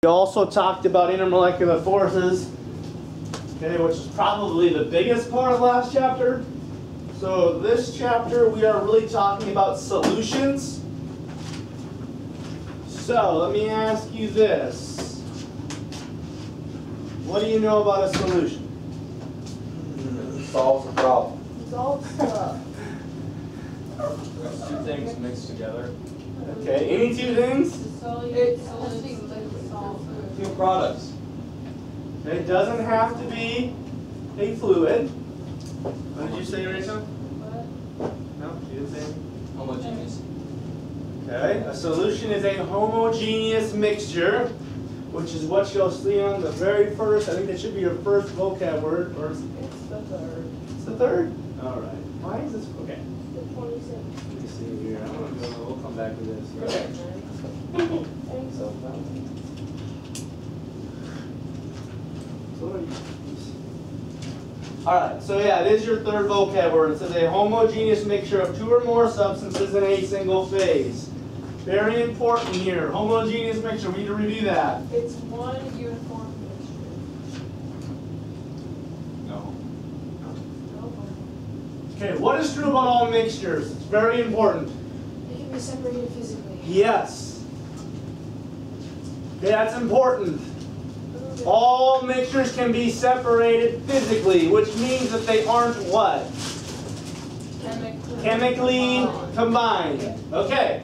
We also talked about intermolecular forces, okay, which is probably the biggest part of last chapter. So this chapter we are really talking about solutions. So let me ask you this. What do you know about a solution? Solves a problem. Solves stuff. Two things mixed together. Okay, any two things? Two products. It doesn't have to be a fluid. What did you say, Rachel? No, she didn't say anything. Homogeneous. Okay, a solution is a homogeneous mixture, which is what you'll see on the very first, I think that should be your first vocab word. Or It's the third. it's the third? All right. Why is this? Okay. The 26th. Let me see here. I want to go, we'll come back to this. Okay. Thanks so much. All right, so yeah, it is your third vocab word. It says a homogeneous mixture of two or more substances in a single phase. Very important here. Homogeneous mixture. We need to review that. It's one uniform mixture. No. Okay, what is true about all mixtures? It's very important. They can be separated physically. Yes. Okay, that's important. All mixtures can be separated physically, which means that they aren't what? Chemically combined. Okay,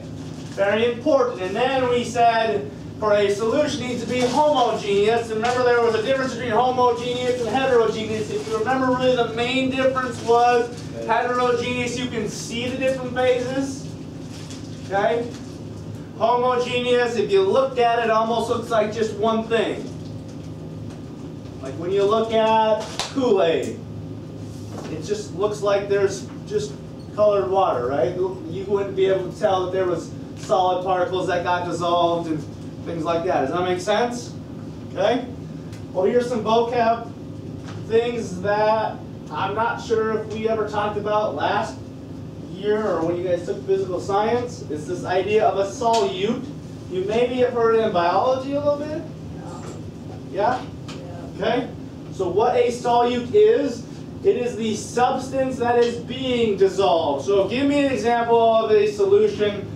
very important. And then we said for a solution it needs to be homogeneous. Remember there was a difference between homogeneous and heterogeneous. If you remember, really the main difference was heterogeneous, you can see the different phases. Okay? Homogeneous, if you looked at it, almost looks like just one thing. Like when you look at Kool-Aid, it just looks like there's just colored water, right? You wouldn't be able to tell that there was solid particles that got dissolved and things like that. Does that make sense? Okay? Well, here's some vocab things that I'm not sure if we ever talked about last year or when you guys took physical science. It's this idea of a solute. You maybe have heard it in biology a little bit? Yeah? Okay? So what a solute is, it is the substance that is being dissolved. So give me an example of a solution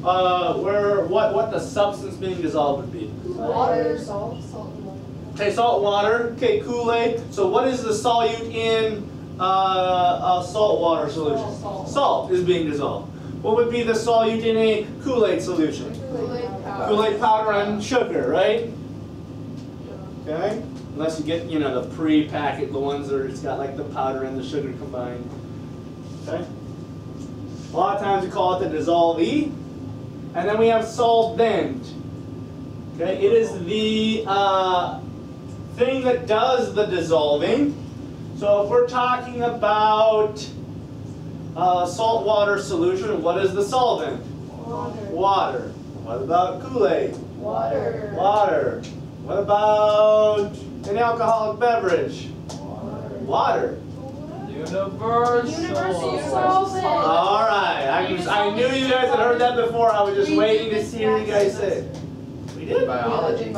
where what the substance being dissolved would be. Water, salt, and water. Okay, salt, water. Okay, Kool-Aid. So what is the solute in a salt water solution? Salt is being dissolved. What would be the solute in a Kool-Aid solution? Kool-Aid powder and sugar, right? Okay? Unless you get, you know, the pre-packet, the ones that it's got like the powder and the sugar combined. Okay? A lot of times we call it the dissolvee. And then we have solvent. Okay? It is the thing that does the dissolving. So if we're talking about salt water solution, what is the solvent? Water. Water. What about Kool-Aid? Water. Water. What about an alcoholic beverage? Water. Universal solvent. All right. I knew you guys had heard that before. I was just waiting to see what you guys said. We did? Biology.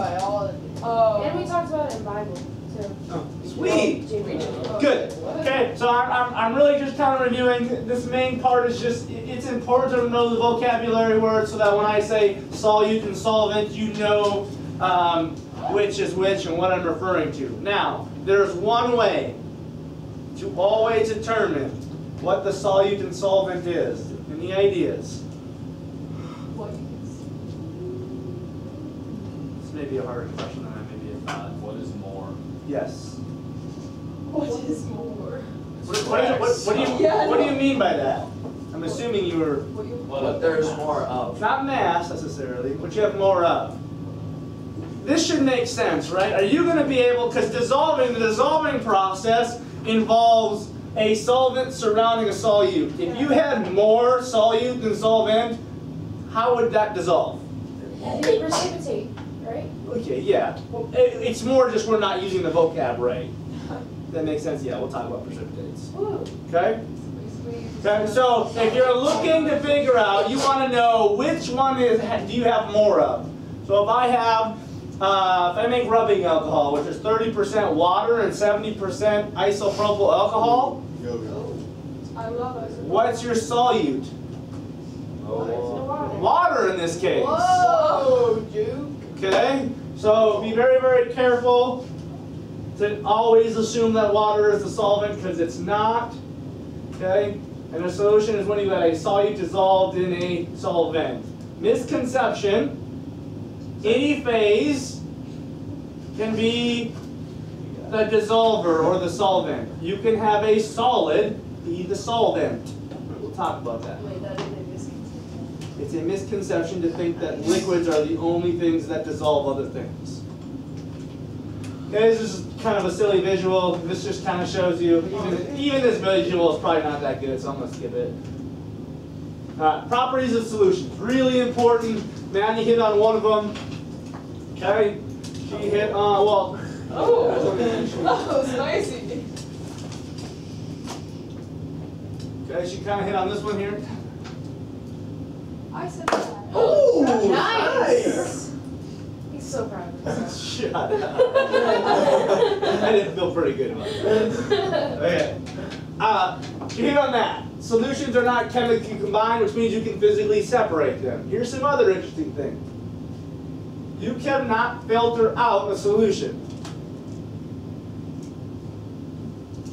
Oh. And we talked about it in Bible, too. Oh, sweet. Good. Okay, so I'm really just kind of reviewing. This main part is just, it's important to know the vocabulary words so that when I say solute and solvent, you know which is which and what I'm referring to. Now, there's one way to always determine what the solute and solvent is. Any ideas? This may be a harder question than I maybe have thought. What is more? Yes. What is more? What do you mean by that? I'm assuming you were... What there's more of. Not mass necessarily, but you have more of. This should make sense, right? Are you going to be able, because the dissolving process involves a solvent surrounding a solute. If you had more solute than solvent, how would that dissolve? They precipitate, right? Okay, yeah. Well, it's more just we're not using the vocab right. That makes sense? Yeah, we'll talk about precipitates. Okay? Okay, so if you're looking to figure out, you want to know which one do you have more of. So if I have if I make rubbing alcohol, which is 30% water and 70% isopropyl alcohol, I love it. what's your solute? Oh. Water in this case. Whoa, Duke. Okay? So be very, very careful to always assume that water is the solvent because it's not. Okay? And a solution is when you have a solute dissolved in a solvent. Misconception, any phase can be the dissolver or the solvent. You can have a solid be the solvent. We'll talk about that. Wait, that is a misconception. It's a misconception to think that liquids are the only things that dissolve other things. Okay, this is kind of a silly visual. This just kind of shows you, even this visual is probably not that good, so I'm going to skip it. Properties of solutions, really important. Maddie hit on one of them. Okay, she hit on, well. Oh, spicy. Okay, she kind of hit on this one here. I said that. Oh, nice. He's so proud of himself. Shut up. I didn't feel pretty good about that. Okay. You hit on that. Solutions are not chemically combined, which means you can physically separate them. Here's some other interesting things. You cannot filter out a solution.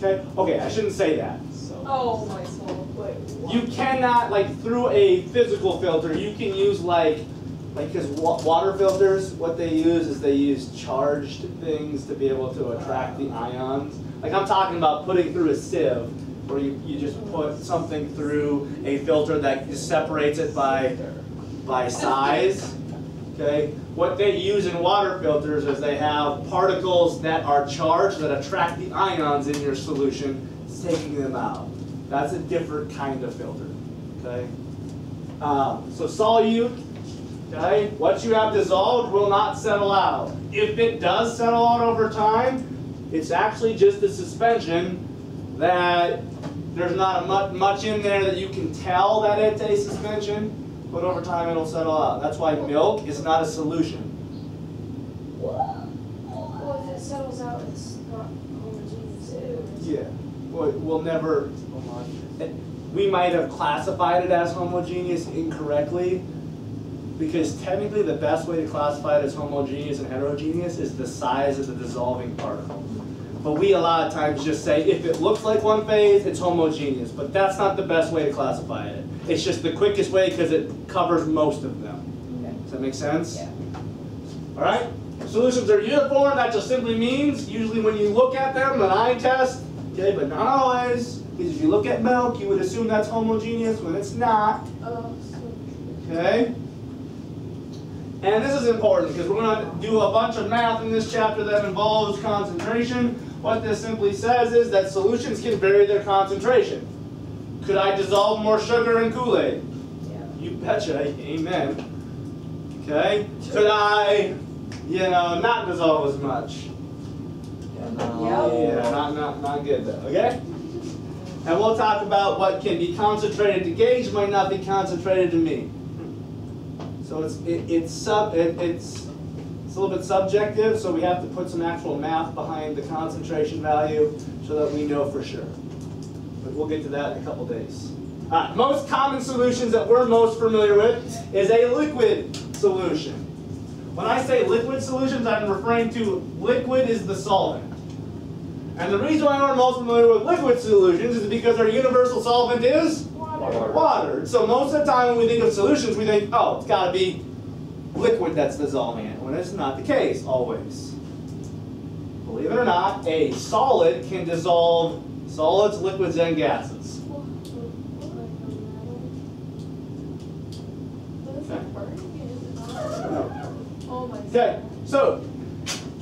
Okay, I shouldn't say that. Oh, my soul. Wait, what? You cannot, like, through a physical filter, you can use, because water filters, what they use is they use charged things to be able to attract the ions. Like, I'm talking about putting through a sieve, where you just put something through a filter that just separates it by size. Okay? What they use in water filters is they have particles that are charged that attract the ions in your solution, taking them out. That's a different kind of filter. Okay? So solute, okay, what you have dissolved will not settle out. If it does settle out over time, it's actually just a suspension that there's not much in there that you can tell that it's a suspension, but over time it'll settle out. That's why milk is not a solution. Well, if it settles out, it's not homogeneous too. Yeah. We'll never, we might have classified it as homogeneous incorrectly, because technically the best way to classify it as homogeneous and heterogeneous is the size of the dissolving particle. But we a lot of times just say if it looks like one phase, it's homogeneous, but that's not the best way to classify it. It's just the quickest way because it covers most of them. Okay. Does that make sense? Yeah. All right? Solutions are uniform. That just simply means, usually when you look at them, an eye test, okay, but not always, because if you look at milk, you would assume that's homogeneous when it's not. Okay? And this is important because we're going to do a bunch of math in this chapter that involves concentration. What this simply says is that solutions can vary their concentration. Could I dissolve more sugar in Kool-Aid? Yeah. You betcha, amen. Okay? Could I, not dissolve as much? Yeah, not good though, okay? And we'll talk about what can be concentrated to gauge might not be concentrated to me. So it's a little bit subjective, so we have to put some actual math behind the concentration value so that we know for sure. But we'll get to that in a couple days. Most common solutions that we're most familiar with is a liquid solution. When I say liquid solutions, I'm referring to liquid is the solvent. And the reason why we're most familiar with liquid solutions is because our universal solvent is water. So most of the time when we think of solutions, we think, oh, it's got to be liquid that's dissolving it, when it's not the case always. Believe it or not, a solid can dissolve solids, liquids, and gases. Okay, so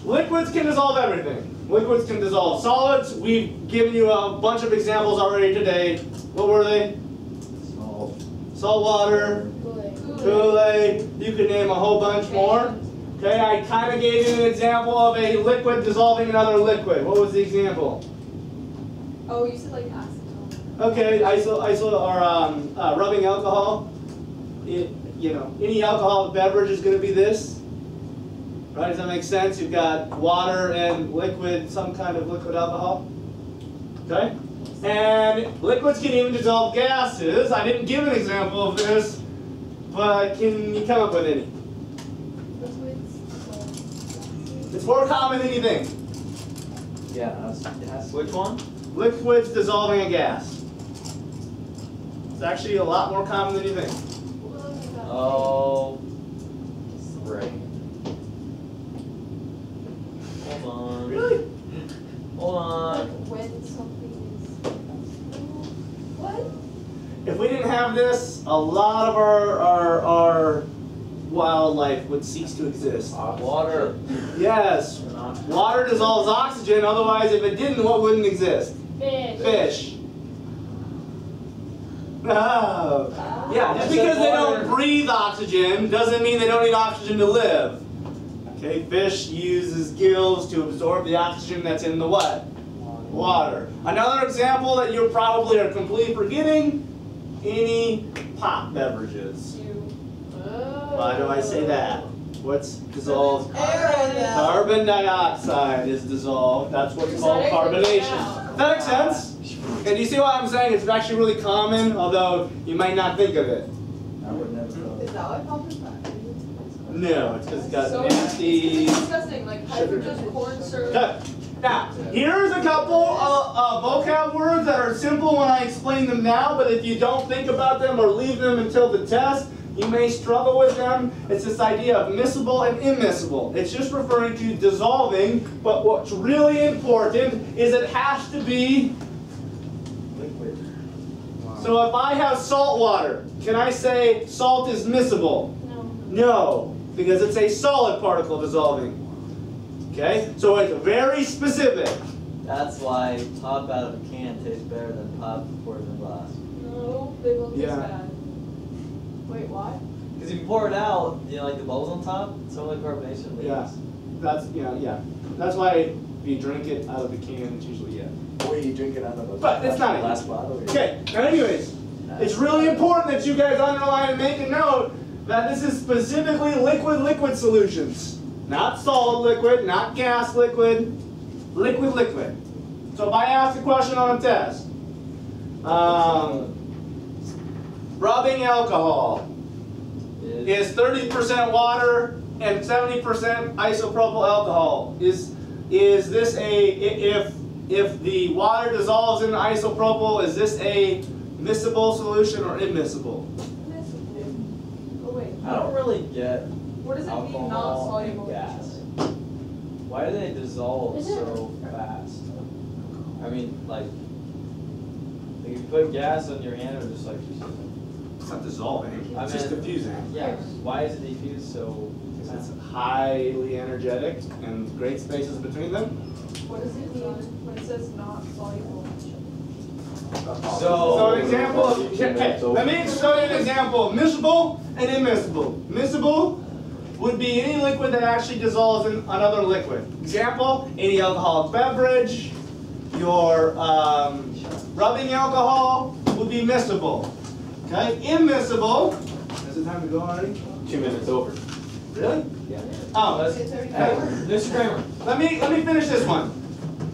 liquids can dissolve everything. Liquids can dissolve solids. We've given you a bunch of examples already today. What were they? Salt water, Kool-Aid. You could name a whole bunch more. Okay, I kind of gave you an example of a liquid dissolving another liquid. What was the example? Oh, you said like acetone. Okay, rubbing alcohol. Any alcoholic beverage is going to be this. Right, does that make sense? You've got water and liquid, some kind of liquid alcohol. Okay? And liquids can even dissolve gases. I didn't give an example of this, but can you come up with any? It's more common than you think. Yeah, which one? Liquids dissolving a gas. It's actually a lot more common than you think. Oh, right. Hold on. Really? Hold on. When something is what? If we didn't have this, a lot of our wildlife would cease to exist. Water. Yes. Water dissolves oxygen, otherwise if it didn't, what wouldn't exist? Fish. Fish. Oh. Yeah, just I said because they water. don't breathe oxygen doesn't mean they don't need oxygen to live. Okay, fish uses gills to absorb the oxygen that's in the what? Water. Another example that you probably are completely forgetting, any pop beverages. Why do I say that? What's dissolved? Carbon dioxide is dissolved. That's what's called carbonation. Does that make sense? And you see what I'm saying? It's actually really common, although you might not think of it. I would never know. Is that what carbon dioxide? No, it's because it's got So nasty. it's disgusting, like hydrogen corn syrup. Okay. Now, here's a couple vocab words that are simple when I explain them now, but if you don't think about them or leave them until the test, you may struggle with them. It's this idea of miscible and immiscible. It's just referring to dissolving, but what's really important is it has to be Liquid. So if I have salt water, can I say salt is miscible? No. No, because it's a solid particle dissolving. Okay, so it's very specific. That's why pop out of a can tastes better than pop poured in a glass. No, they will taste Yeah. bad. Wait, why? Because if you pour it out, you know, like the bubbles on top, some of the carbonation leaves. Yeah, that's That's why if you drink it out of the can, it's usually Or you drink it out of a But it's not glass bottle. Okay. Now, anyways, it's really important that you guys underline and make a note that this is specifically liquid solutions. Not solid liquid, not gas liquid, liquid. So if I ask a question on a test, rubbing alcohol is 30% water and 70% isopropyl alcohol. Is this if the water dissolves in isopropyl, is this a miscible solution or immiscible? Oh wait. I don't really get What does it mean alcohol non-soluble? and gas. Why do they dissolve Is it- so fast? I mean, like you put gas on your hand or just like It's not dissolving. I It's just mean- diffusing. yeah. Why is it diffused so It's highly energetic and great spaces between them. What does it mean when it says not soluble? So an example of, okay, let me show you an example of miscible and immiscible. Miscible would be any liquid that actually dissolves in another liquid. Example, any alcoholic beverage, your rubbing alcohol would be miscible. Okay, immiscible, is it time to go already? 2 minutes over. Really? Yeah. Oh, Hey, Mr. Kramer. let me finish this one.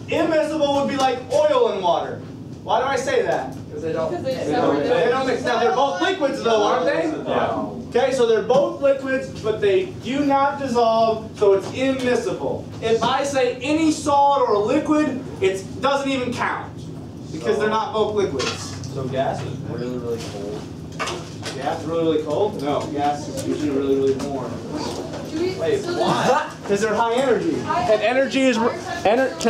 Immiscible would be like oil and water. Why do I say that? Because they don't. Because they They don't mix. Now they're both liquids though, aren't they? Yeah. Okay, so they're both liquids, but they do not dissolve, so it's immiscible. If I say any solid or liquid, it doesn't even count because they're not both liquids. So gas is really, really cold. Gas is really cold? No, gas is usually really warm. Do we, Wait, so why? Because they're high energy. High And energy is energy, higher temperature.